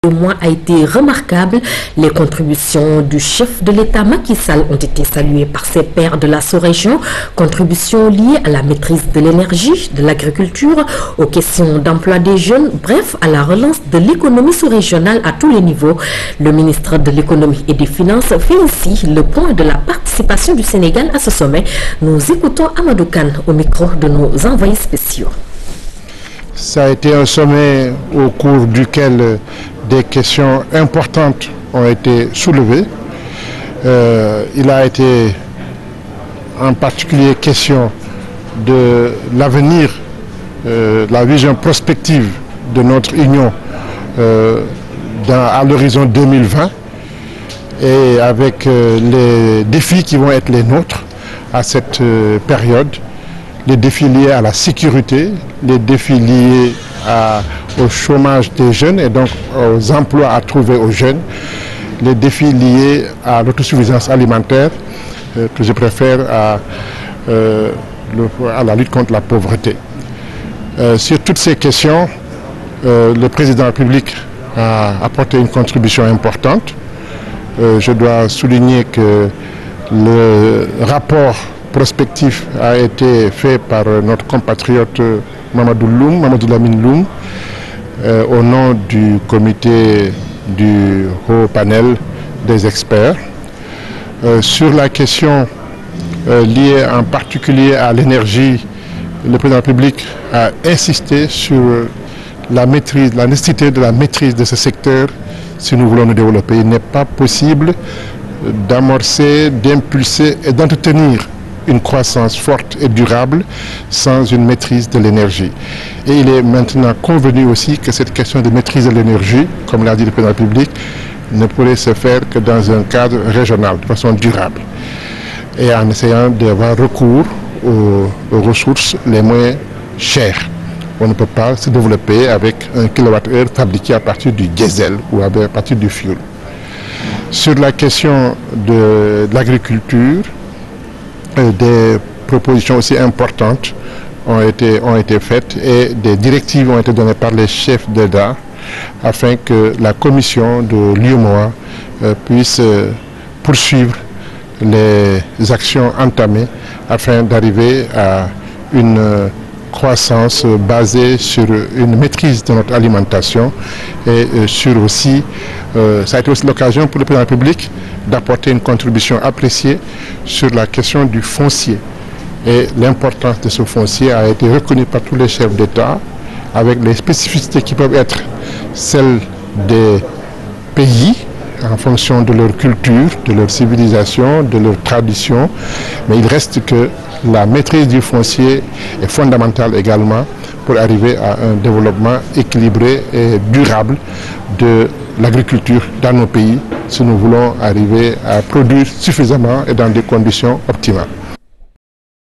Le mois a été remarquable. Les contributions du chef de l'État Macky Sall ont été saluées par ses pairs de la sous-région. Contributions liées à la maîtrise de l'énergie, de l'agriculture, aux questions d'emploi des jeunes, bref, à la relance de l'économie sous-régionale à tous les niveaux. Le ministre de l'économie et des finances fait ici le point de la participation du Sénégal à ce sommet. Nous écoutons Amadou Kane au micro de nos envoyés spéciaux. Ça a été un sommet au cours duquel des questions importantes ont été soulevées. Il a été en particulier question de l'avenir, la vision prospective de notre union à l'horizon 2020 et avec les défis qui vont être les nôtres à cette période. Les défis liés à la sécurité, les défis liés au chômage des jeunes et donc aux emplois à trouver aux jeunes, les défis liés à l'autosuffisance alimentaire, que je préfère à la lutte contre la pauvreté. Sur toutes ces questions, le président de la République a apporté une contribution importante. Je dois souligner que le rapport prospectif a été fait par notre compatriote Mamadou Lamine Loum au nom du comité du haut panel des experts. Sur la question liée en particulier à l'énergie, le président de la République a insisté sur la nécessité de la maîtrise de ce secteur si nous voulons nous développer. Il n'est pas possible d'amorcer, d'impulser et d'entretenir une croissance forte et durable sans une maîtrise de l'énergie. Et il est maintenant convenu aussi que cette question de maîtrise de l'énergie, comme l'a dit le président de la République, ne pourrait se faire que dans un cadre régional, de façon durable, et en essayant d'avoir recours aux ressources les moins chères. On ne peut pas se développer avec un kilowattheure fabriqué à partir du diesel ou à partir du fioul. Sur la question de l'agriculture, des propositions aussi importantes ont été faites et des directives ont été données par les chefs d'État afin que la commission de l'UEMOA puisse poursuivre les actions entamées afin d'arriver à une croissance basée sur une maîtrise de notre alimentation et sur aussi, ça a été aussi l'occasion pour le président de la République d'apporter une contribution appréciée sur la question du foncier. Et l'importance de ce foncier a été reconnue par tous les chefs d'État avec les spécificités qui peuvent être celles des pays en fonction de leur culture, de leur civilisation, de leur tradition. Mais il reste que la maîtrise du foncier est fondamentale également pour arriver à un développement équilibré et durable de l'agriculture dans nos pays si nous voulons arriver à produire suffisamment et dans des conditions optimales.